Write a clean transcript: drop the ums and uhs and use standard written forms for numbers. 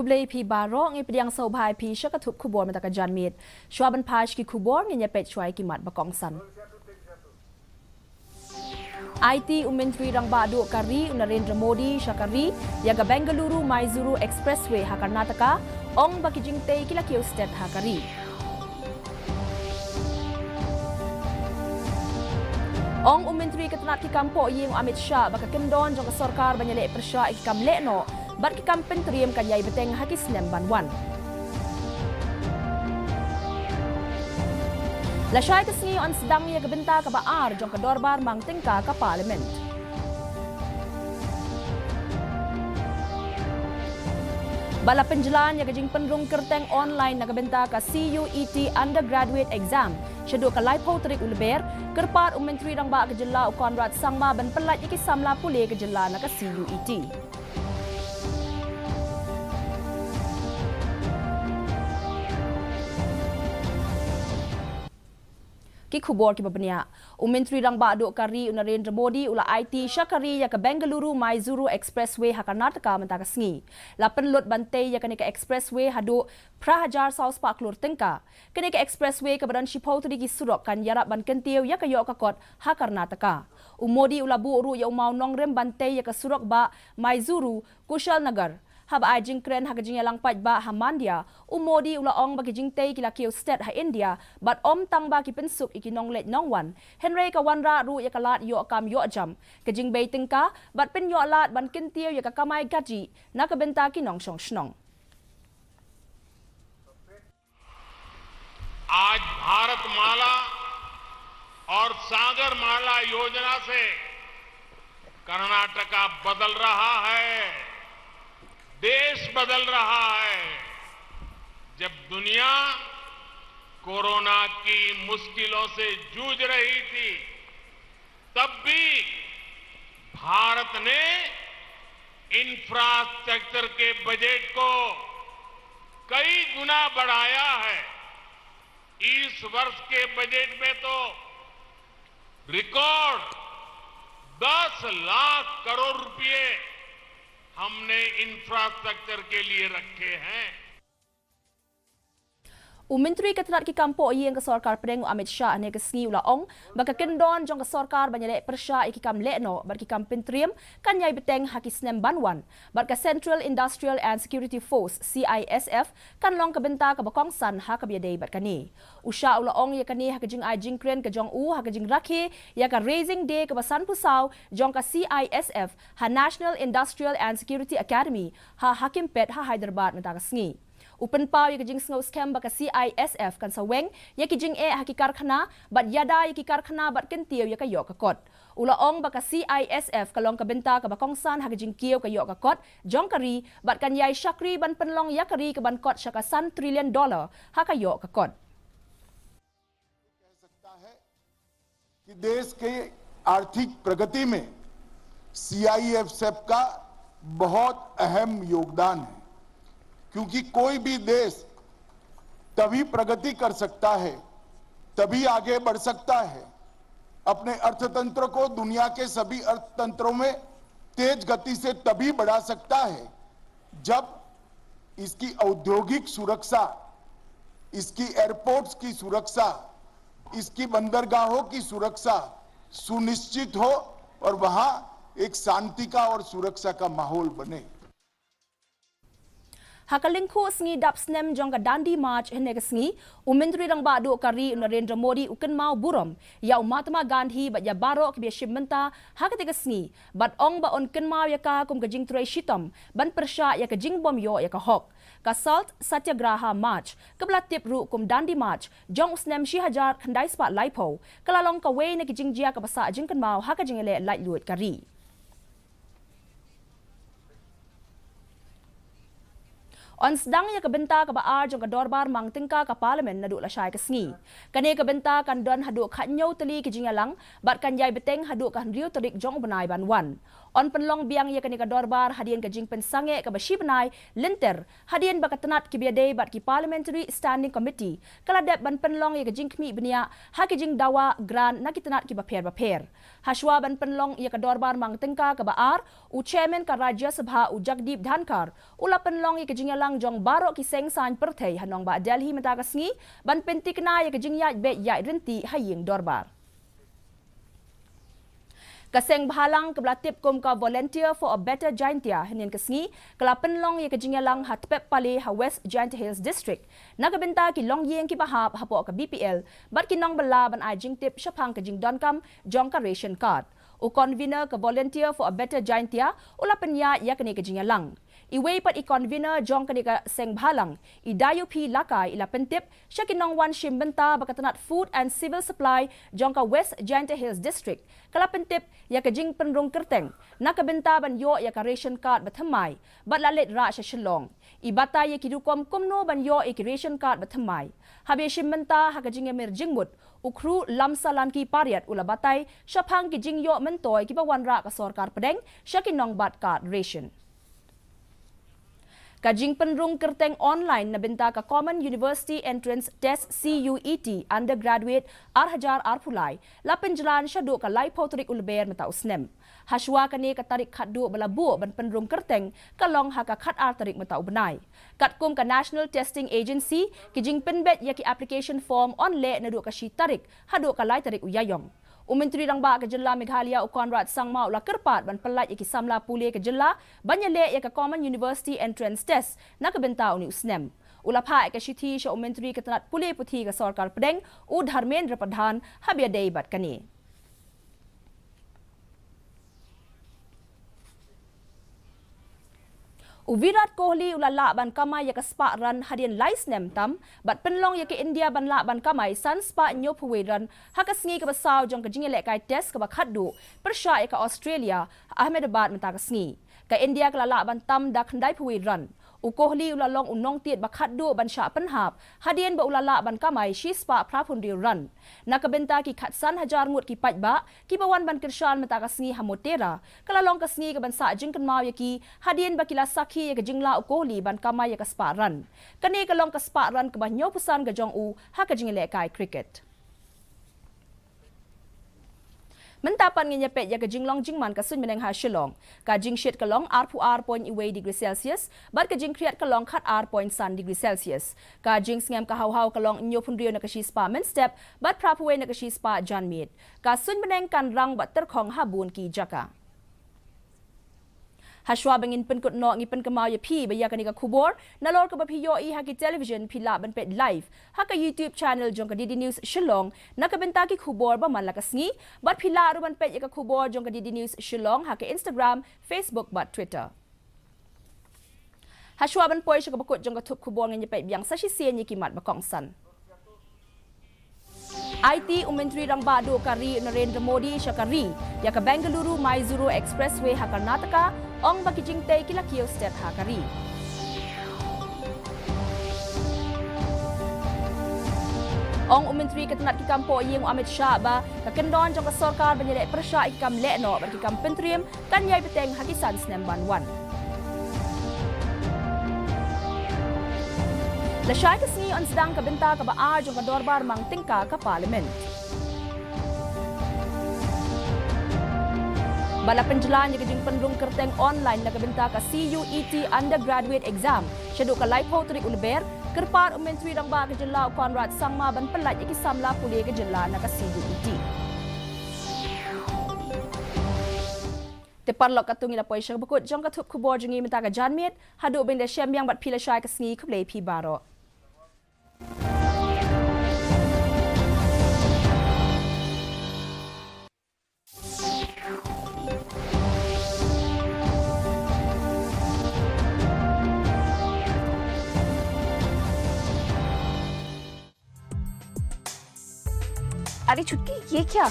kublai pi baro ngi pediang so bhai pi shakathup khubor mata ka janmit shwaban paj ki khubor ngi nyepet chwai ki mat bakong san IT Menteri Rang Badu Kari Narendra Modi Shakari yaga Bengaluru Mysuru Expressway ha Karnataka ong bakijing tei kila kiu state ha Kari ong Menteri Ketenat ki kampo ying Amit Shah baka kendon jong sarkar banyale persya ikam lekno bat ki kampen triam kanyai beteng haki snem banwan Lasyai kesengi on sedang ya gebenta ka baar jong kedorbar mang tingka ka parlimen. Bala penjelan ya gejing penrung kerteng online na gebenta ka CUET undergraduate exam. Syadu ka laipo terik uleber kerpat Menteri Rang Ba kejela Konrad Sangma ban pelat iki samla pule kejela na ka CUET. Ki khubor ki babania Menteri Rang Ba Duk Kari Narendra Modi ula IT Shakari ya ka Bengaluru Mysuru Expressway ha Karnataka mentaka sngi la penlut bantai ya kanika expressway hadu prahajar South Park lur tengka kanika expressway ka badan shipau tadi ki surok kan yarap ban kentiu ya ka yo ka kot ha Karnataka Modi ula bu ru ya umau nongrem bantai ya ka surok ba Mysuru Kushal Nagar hab ajing kren ha gajing yalang paj ba Hamandia Modi ula ong ba gajing tei kila kiu state ha India bat tang ba ki pensuk ikinong let nongwan Henry ka wanra ru ya kalat yo kam yo jam gajing bei tingka bat pen yo lat ban kintiu ya ka kamai gaji na ka benta ki nong shong shnong आज भारत माला और सागर माला योजना से कर्नाटका बदल रहा है देश बदल रहा है जब दुनिया कोरोना की मुश्किलों से जूझ रही थी तब भी भारत ने इंफ्रास्ट्रक्चर के बजट को कई गुना बढ़ाया है इस वर्ष के बजट में तो रिकॉर्ड 10 लाख करोड़ रुपए हमने इंफ्रास्ट्रक्चर के लिए रखे हैं Menteri Ketenat ki kampo yang ke sarkar pedeng Amit Shah ne kesengi ula ong baka kendon jong ke sarkar banyale persya iki kam lekno bar ki kam pentriam kan yai beteng haki snem banwan bar ka Central Industrial and Security Force CISF kan long ke benta ke bakong san ha ka biadei bar kani usha ula ong ya kani ha ka jing ai jing kren ke jong u ha ka jing rakhi ya ka raising day ke basan pusau jong ka CISF ha National Industrial and Security Academy ha Hakim Pet ha Hyderabad menta kesengi Upen pau ya kijing snow scam baka CISF kan saweng ya kijing haki karkhana bat yada ya ki karkhana bat kentiu ya kayo ka kot ula ong baka CISF kalong ka benta ka bakong san ha kijing kiyo kayo ka kot jong kari bat kan yai shakri ban penlong ya kari ka ban kot shaka $1 trillion ha kayo ka kot कह सकता है कि देश के आर्थिक प्रगति में CISF का बहुत अहम योगदान है क्योंकि कोई भी देश तभी प्रगति कर सकता है तभी आगे बढ़ सकता है अपने अर्थतंत्र को दुनिया के सभी अर्थतंत्रों में तेज गति से तभी बढ़ा सकता है जब इसकी औद्योगिक सुरक्षा इसकी एयरपोर्ट्स की सुरक्षा इसकी बंदरगाहों की सुरक्षा सुनिश्चित हो और वहां एक शांति का और सुरक्षा का माहौल बने Hakalingku sengi dap snem jong ka dandi march hene kesengi Menteri Rang Ba Duk Kari Narendra Modi uken mau burom ya Mahatma Gandhi bat ya barok bi shimenta hakate kesengi bat ong ba on ken mau ya ka kum kajing trei shitom ban persya ya kajing bom yo ya ka hok ka salt satyagraha march kabla tip ru kum dandi march jong snem shi hajar khandai spa laipo kalalong ka we ne kajing jia ka basa jing ken mau hakajing ele light luit kari On sedang ya kebenta ka baar jong ka dorbar mang tingka ka parlimen na du la syai kesengi. Kane kebenta kan don hadu khatnyau teli ke jingalang bat kan yai beteng hadu kan riu terik jong benai banwan. On penlong biang ya kane ka dorbar hadian ka jing pensange ka bashi benai linter hadian ba katenat ki biadei bat ki parliamentary standing committee kala dep ban penlong ya ka jing kmi benia ha ki jing dawa gran na kitenat ki baper. Hashwa ban penlong ya ka dorbar mang tingka ka baar u chairman ka Rajya Sabha u Jagdeep Dhankar ula penlong ya ka jingalang Balang jong barok ki seng san perthei hanong ba Delhi mata ka sngi ban penti kena ya kejing ya be ya renti haying dorbar. Kaseng Balang kebla tip kum ka volunteer for a better Jaintia henin kesngi kala penlong ya kejingalang hatpep pale ha West Giant Hills District nakabenta ki long yeng ki bahap hapo ka BPL bat kinong bala ban ai jing tip syapang kejing donkam jong ka ration card u convener ka volunteer for a better Jaintia ula penya ya kene kejingalang iway pat i-convener jong kanika Seng Balang, idayo pi lakay ila pentip, siya kinong wan shimbenta bakatanat food and civil supply jong ka West Giant Hills District. Kala pentip, ya kajing penrong kerteng, nakabenta ban yo ya ka ration card bathamay, bat lalit ra siya shilong. Ibata ya kidukom kumno ban yo ya ki ration card bathamay. Habi shimbenta hakajing ya mirjingmut, ukru lamsalan ki pariat ula batay, siya pang kijing yo mentoy kibawan ra ka sorkar pedeng, siya kinong bat card ration. Kajing penrung kerteng online na benta ka Common University Entrance Test CUET undergraduate Arhajar Arpulai lapen jalan syadu ka lai potrik ulber mata usnem. Haswa kani ka tarik khadu balabu ban penrung kerteng kalong haka khat ar tarik mata ubnai. Katkum ka National Testing Agency kijing penbet ya ki application form onle na du ka shi tarik hadu ka lai tarik uyayong. Menteri Rangba ke Jela Meghalaya Konrad Sangma ula kerpat ban pelat iki samla pule ke Jela banyale ya ke Common University Entrance Test nak benta uni usnem. Ula pha ke shithi sha menteri ke tanat pule puthi ke sarkar pedeng u Dharmendra Pradhan habia dei bat kani. Virat Kohli ulala ban kamai ya kaspa ran hadian lais nem tam bat penlong ya ke India ban la ban kamai san spa nyo phuwe ran hakasngi ka basaw jong ka jingele kai test ka bakhaddu persha ya ka Australia Ahmedabad mata kasngi ka India ka la ban tam da khandai phuwe ran u Kohli ulalong unong tiet bakhaddu ban sha penhap hadian ba ulala ban kamai shi spa prapundi ran nakabenta ki khatsan hajar ngut ki pajba ki bawan ban kirshan mata kasngi hamotera kala long kasngi ka ban sa jingkan mau ya ki hadian ba kila sakhi ya jingla u Kohli ban kamai ya kasparan kani kalong kasparan ka banyo pusan ga jong u ha ka jingile kai cricket mentapan nginya pet ya ka jinglong jingman ka sun meneng ha shilong ka jing shit kalong r point away degree celsius bar ka jing kriat kalong khat r point sun degree celsius ka jing ngam ka haw kalong nyo phunrio na ka shi spa men step bar prap away na ka shi spa janmit ka sun meneng kan rang bat ter khong habun ki jaka Haswa bangin penkut no ngi penkemau ya pi baya kanika kubor nalor ka bapiyo I haki television pila ban pet live haka YouTube channel jong ka DD News Shillong nakabenta ki kubor ba man lakasngi bat pila ru ban pet ya ka kubor jong ka DD News Shillong haka Instagram Facebook bat Twitter Haswa ban poy ka bakut jong ka tup kubor ngi pet biang sa sisien yi kimat bakong san IT Menteri Rangba do kari Narendra Modi syakari ya ka Bengaluru Mysuru Expressway ha Karnataka ong bakijing tei kila kio state ha kari ong Menteri ketenat ki kampo yeng Amit Shah ba ka kendon jong ka sarkar banyele persya ikam lekno bar ki kam pentriam kan yai beteng hakisan snem banwan Lasyay kasni on sedang kabenta ka baar jong ka dorbar mang tingka ka parliament. Bala penjelan ya kajing penrung kerteng online na kabenta ka CUET undergraduate exam. Syadu ka laipo turik ulber, kerpar Menteri Rangba ka Jela Konrad Sangma ban pelat iki samla puli ka Jela na ka CUET. Teparlok katung ila poy syang bakut jong ka tup kubor jongi menta ka janmit, hadu benda syam yang bat pila syai kasngi kublay pi baro. अरे छुटकी ये क्या